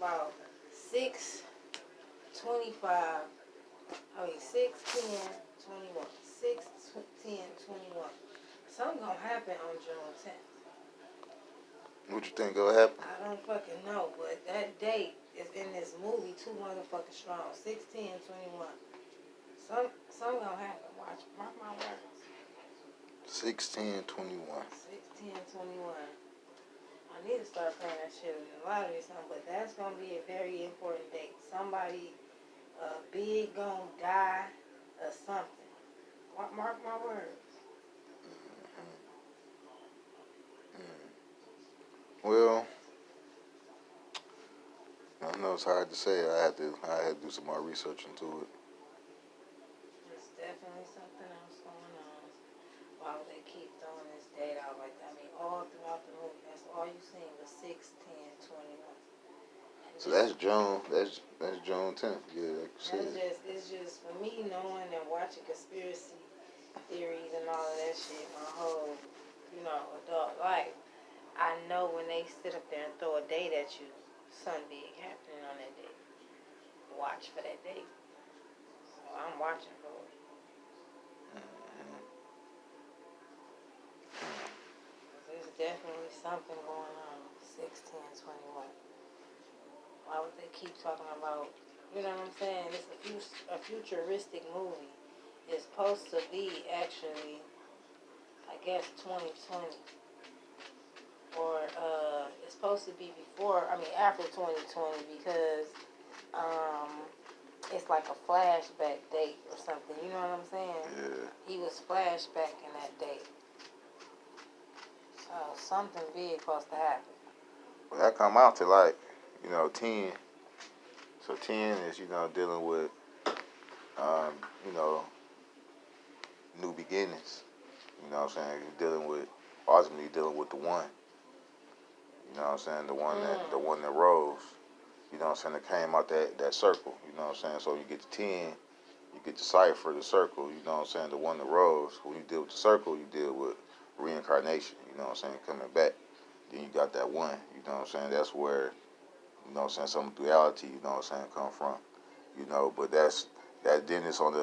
about 6:25. I mean 6:10:21. 6:10:21. Something gonna happen on June 10th. What you think gonna happen? I don't fucking know, but that date is in this movie too motherfucking strong. 6:10:21. Something gonna happen. Watch, mark my words. 6:10:21. 6:10:21. I need to start playing that shit in the lottery or something, but that's gonna be a very important date. Somebody big gonna die or something. Mark my words. Well, I know it's hard to say. I had to do some more research into it. There's definitely something else going on. Why would they keep throwing this date out like that? I mean, all throughout the movie, that's all you seen was 6:10:21. So that's June. That's June 10th. Yeah, like you said. It's just for me knowing and watching conspiracy theories and all of that shit my whole, adult life. I know when they sit up there and throw a date at you, something big happening on that date. Watch for that date. So I'm watching for it. There's definitely something going on. 6:10:21. Why would they keep talking about? You know what I'm saying? It's a futuristic movie. It's supposed to be actually, I guess, 2020. Or it's supposed to be after 2020 because it's like a flashback date or something. You know what I'm saying? Yeah. He was flashbacking that date. So something big supposed to happen. Well, that come out to 10. So 10 is, dealing with, new beginnings. You know what I'm saying? Ultimately dealing with the one. You know what I'm saying? The one that rose. You know what I'm saying? That came out that circle. You know what I'm saying? So you get to 10, you get to cipher the circle. You know what I'm saying? The one that rose. When you deal with the circle, you deal with reincarnation. You know what I'm saying? Coming back. Then you got that one. You know what I'm saying? That's where, you know what I'm saying, some duality, you know what I'm saying, come from. But then it's on the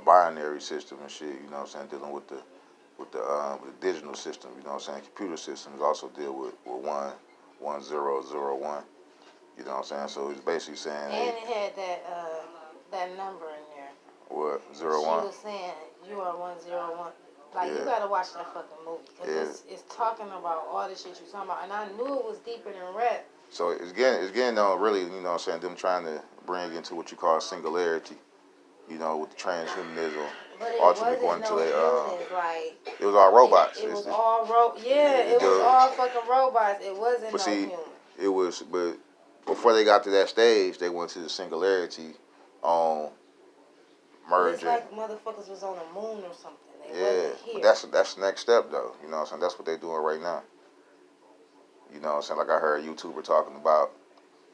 binary system and shit, you know what I'm saying, dealing with the digital system, you know what I'm saying. Computer systems also deal with 1 1001. You know what I'm saying? So it's basically saying, and it had that number in there. What, 01? She was saying you are 101. Like, you gotta watch that fucking movie. Because it's talking about all the shit you're talking about. And I knew it was deeper than rap. So it's getting on really, you know what I'm saying, them trying to bring into what you call singularity, with the transhumanism. But it ultimately wasn't going no to humans, like... It was all robots. It was all it was all fucking robots. It wasn't no humans. It was, but before they got to that stage, they went to the singularity on merging. It's like motherfuckers was on the moon or something. They wasn't here. But that's the next step, though. You know what I'm saying? That's what they're doing right now. You know what I'm saying? Like I heard a YouTuber talking about,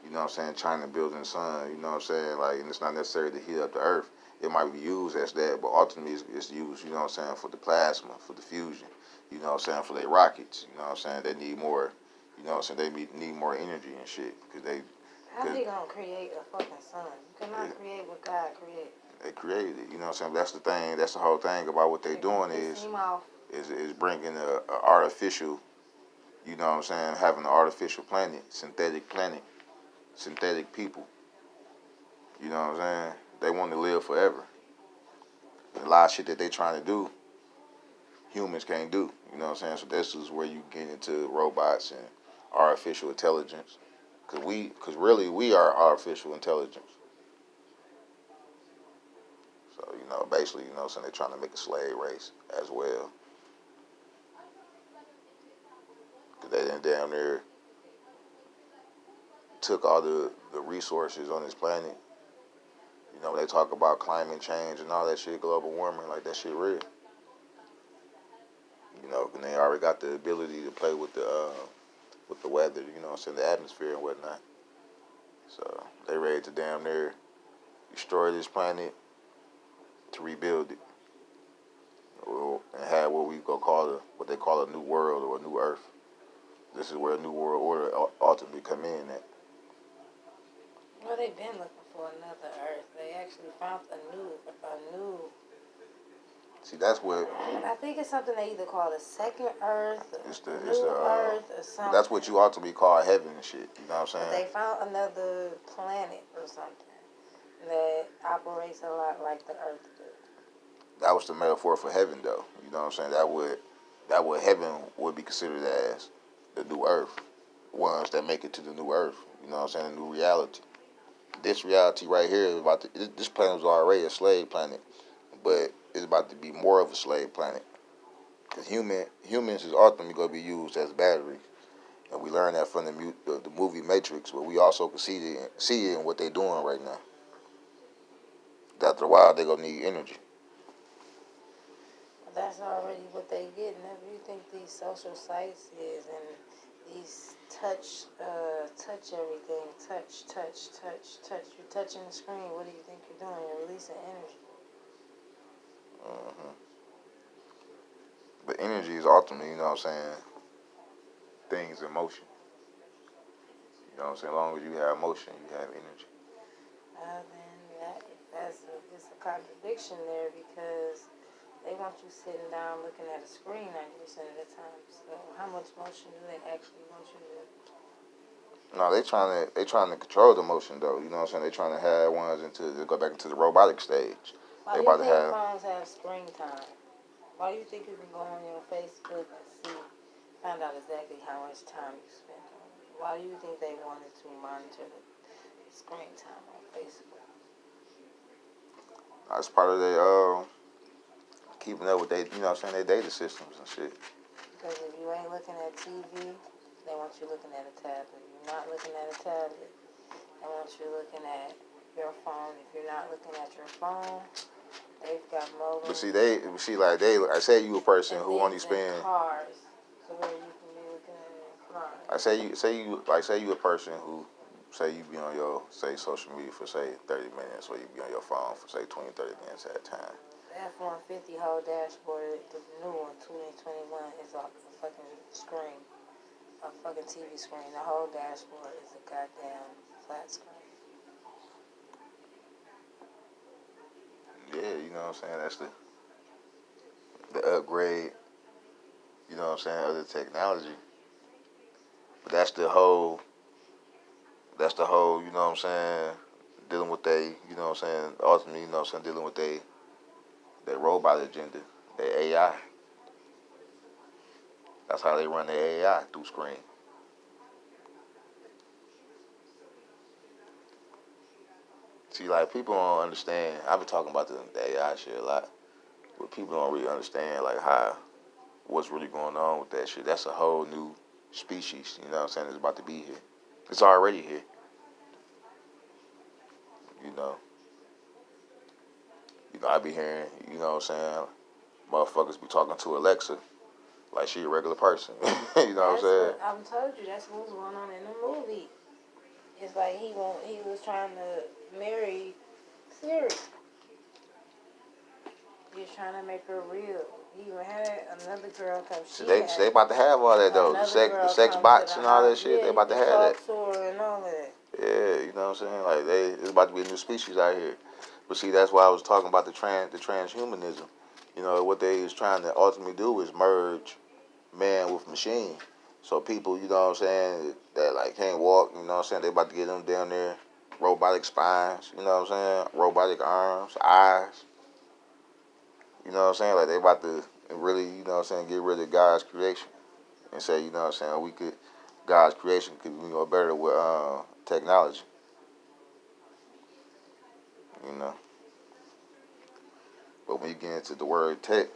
you know what I'm saying, China building the sun, you know what I'm saying? Like, and it's not necessary to heat up the earth. It might be used as that, but ultimately it's used, you know what I'm saying, for the plasma, for the fusion, you know what I'm saying, for their rockets, you know what I'm saying? They need more, you know what I'm saying, they need more energy and shit. How they gonna create a fucking sun? You cannot create what God created. They created it, you know what I'm saying? That's the thing, that's the whole thing about what they're doing is bringing a artificial, you know what I'm saying, having an artificial planet, synthetic people. You know what I'm saying? They want to live forever. And a lot of shit that they trying to do, humans can't do. You know what I'm saying? So this is where you get into robots and artificial intelligence. Cause really we are artificial intelligence. So, basically, you know what I'm saying, they're trying to make a slave race as well. Cause they done damn near took all the resources on this planet. They talk about climate change and all that shit, global warming, like that shit real. And they already got the ability to play with the weather, you know what I'm saying, the atmosphere and whatnot. So they ready to damn near destroy this planet to rebuild it. And have what they call a new world or a new earth. This is where a new world order ultimately come in at. they've been looking for another Earth. They actually found a new. See, that's what I think it's something they either call the second Earth, it's the new Earth, or something. that's what you ultimately call heaven and shit. You know what I'm But saying? they found another planet or something that operates a lot like the Earth do. That was the metaphor for heaven, though. You know what I'm saying? That would heaven would be considered as the new earth, ones that make it to the new earth. You know what I'm saying? The new reality. This reality right here is about to. This planet was already a slave planet, but it's about to be more of a slave planet. Because humans is ultimately going to be used as batteries, and we learned that from the movie Matrix, but we also can see it in what they're doing right now. After a while, they're gonna need energy. That's already what they get. Whenever you think these social sites is and these touch everything, touch. You're touching the screen. What do you think you're doing? You're releasing energy. Hmm. But energy is ultimately, you know what I'm saying, things in motion. You know what I'm saying? As long as you have motion, you have energy. Then it's a contradiction there because they want you sitting down looking at a screen 90% of the time. So how much motion do they actually want you to? No, they trying to control the motion though. You know what I'm saying? They trying to have ones to go back into the robotic stage. Why They do you about to think have. phones have screen time? Why do you think you can go on your Facebook and find out exactly how much time you spent on it? Why do you think they wanted to monitor the screen time on Facebook? That's part of their keeping up with they, you know what I'm saying, their data systems and shit. Because if you ain't looking at TV, they want you looking at a tablet. If you're not looking at a tablet, they want you looking at your phone. If you're not looking at your phone, they've got mobile. But I say you a person who only spend. Cars, so where you can be looking at your cars. I say you a person who say you be on your social media for say 30 minutes, or you be on your phone for say 20, 30 minutes at a time. The F-150 whole dashboard, the new one, 2021, is a fucking screen. A fucking TV screen. The whole dashboard is a goddamn flat screen. Yeah, you know what I'm saying? That's the upgrade, you know what I'm saying, of the technology. But that's the whole, you know what I'm saying, dealing with you know what I'm saying, ultimately, you know what I'm saying, dealing with their robot agenda, their AI. That's how they run their AI through screen. See, like, people don't understand. I've been talking about the AI shit a lot, but people don't really understand, like, what's really going on with that shit. That's a whole new species, you know what I'm saying, it's about to be here. It's already here, you know. I be hearing, you know what I'm saying, motherfuckers be talking to Alexa like she a regular person. You know what I'm saying? I'm told you, that's what was going on in the movie. It's like he was trying to marry Siri. He was trying to make her real. He even had another girl come. They about to have all that though. The sex bots and all that shit. They about to have that. To her and all that. Yeah, you know what I'm saying? Like it's about to be a new species out here. But see, that's why I was talking about the transhumanism. You know, what they is trying to ultimately do is merge man with machine. So people, you know what I'm saying, that like can't walk, you know what I'm saying, they about to get them down there, robotic spines, you know what I'm saying, robotic arms, eyes. You know what I'm saying? Like they about to really, you know what I'm saying, get rid of God's creation and say, you know what I'm saying, God's creation could be better with technology. You know. But when you get into the word tech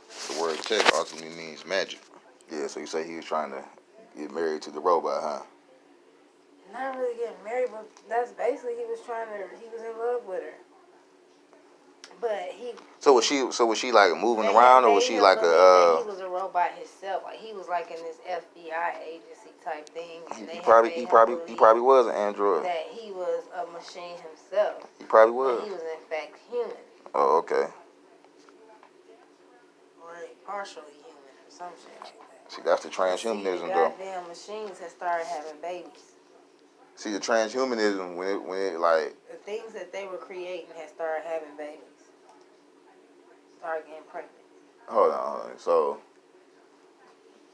ultimately means magic. Yeah, so you say he was trying to get married to the robot, huh? Not really getting married, but that's basically he was in love with her. But So was she like moving around, or was she like he was a robot himself. Like he was like in this FBI agency type thing. He probably was an android. That he was a machine himself. He probably was. But he was in fact human. Oh, okay. Or partially human or some shit like that. See, that's the transhumanism though. Goddamn machines have started having babies. See, the transhumanism when it like The things that they were creating had started having babies, started getting pregnant. hold on. So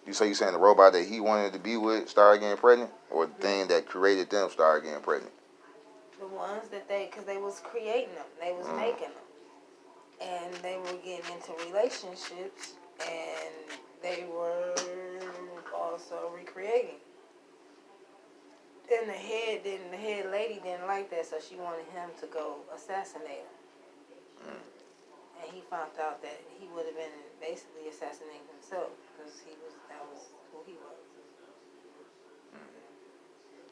you saying the robot that he wanted to be with started getting pregnant, or the thing that created them started getting pregnant? The ones that because they was creating them, they was making them, and they were getting into relationships, and they were also recreating. And the head lady didn't like that, so she wanted him to go assassinate her. And he found out that he would have been basically assassinating himself because that was who he was.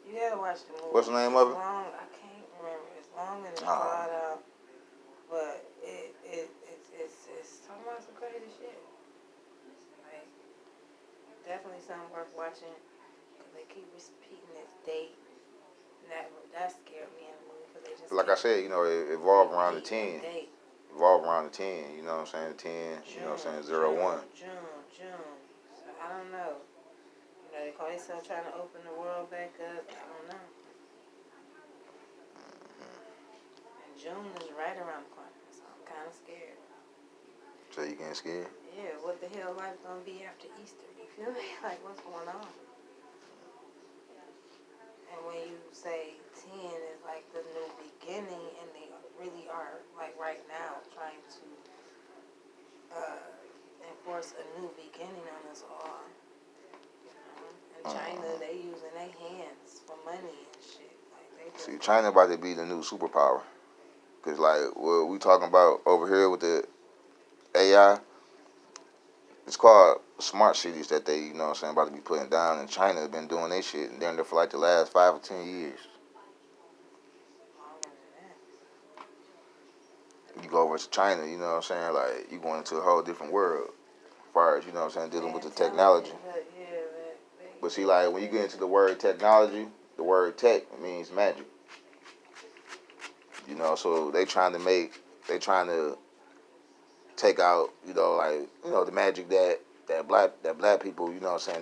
You gotta watch the movie. What's the name of it? Long, I can't remember. It's long and it's thought out, but it's talking about some crazy shit. Like, definitely something worth watching. They keep repeating this date. That scared me in the movie because they just Like I said, it evolved around the 10. Date. Evolved around the 10. You know what I'm saying? The 10. June, you know what I'm saying? 01. June. So I don't know. They call themselves trying to open the world back up. I don't know. And June is right around the corner, so I'm kind of scared. So you getting scared? Yeah. What the hell life gonna be after Easter? You feel me? Like, what's going on? And when you say 10 is like the new beginning, and they really are, like right now, trying to enforce a new beginning on us all. In China, they using their hands for money and shit. Like, See, China about to be the new superpower. Because, like, what we talking about over here with the AI, it's called smart cities that they, about to be putting down. And China has been doing their shit and they're there for like the last 5 or 10 years. You go over to China, like, you going into a whole different world as far as, dealing with the technology. But see, like, when you get into the word technology, the word tech means magic. So they trying to take out, the magic that black people,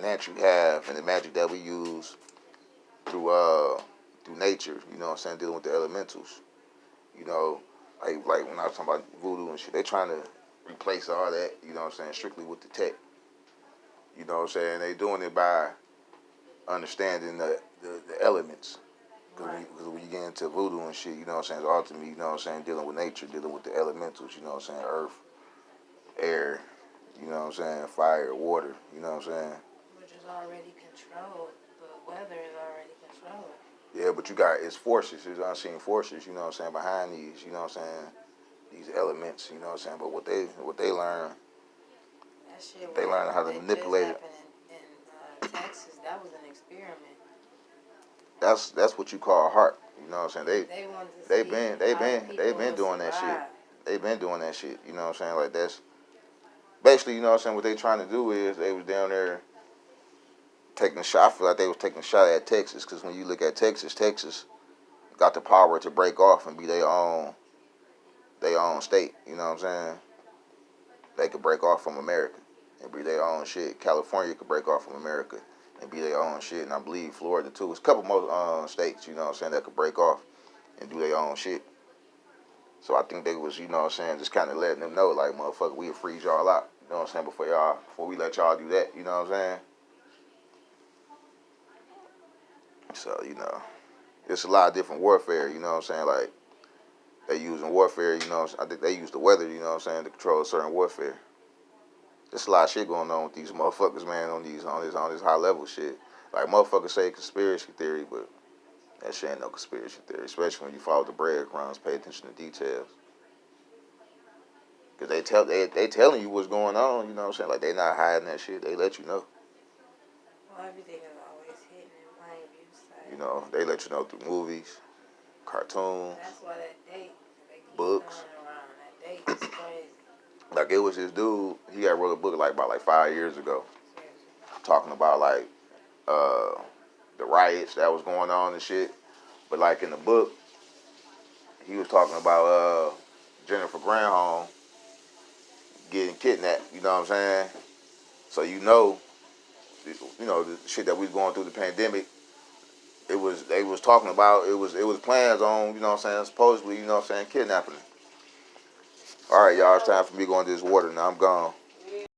naturally have, and the magic that we use through nature, dealing with the elementals. Like when I was talking about voodoo and shit, they trying to replace all that, strictly with the tech. They doing it by understanding the elements. Because when you get into voodoo and shit, it's ultimately, dealing with nature, dealing with the elementals, earth, air, fire, water, Which is already controlled. The weather is already controlled. Yeah, but it's forces, it's unseen forces, behind these, these elements, but what they learn, they learn how to manipulate it. In Texas, that was an experiment. That's what you call heart. They've been doing that shit. They've been doing that shit. Like that's basically, what they trying to do is they was down there taking a shot. I feel like they was taking a shot at Texas because when you look at Texas got the power to break off and be their own state. They could break off from America and be their own shit. California could break off from America and be their own shit, and I believe Florida too. There's a couple more states, that could break off and do their own shit. So I think they was, just kind of letting them know, like, motherfucker, we'll freeze y'all out, before we let y'all do that, So, it's a lot of different warfare, like, they using warfare, I think they use the weather, to control certain warfare. There's a lot of shit going on with these motherfuckers, man, on this high level shit. Like, motherfuckers say conspiracy theory, but that shit ain't no conspiracy theory, especially when you follow the breadcrumbs, pay attention to details. Because they telling you what's going on, like they not hiding that shit, they let you know. Well, everything is always hidden in plain view. They let you know through movies, cartoons. That's why that date, they keep books. Around. That date is crazy. Like, it was this dude, he had wrote a book about 5 years ago, talking about the riots that was going on and shit. But like in the book, he was talking about Jennifer Granholm getting kidnapped. You know what I'm saying? So the shit that we was going through the pandemic. they was talking about it was plans on, you know what I'm saying, supposedly, you know what I'm saying, kidnapping her. All right, y'all, it's time for me going to this water now. I'm gone.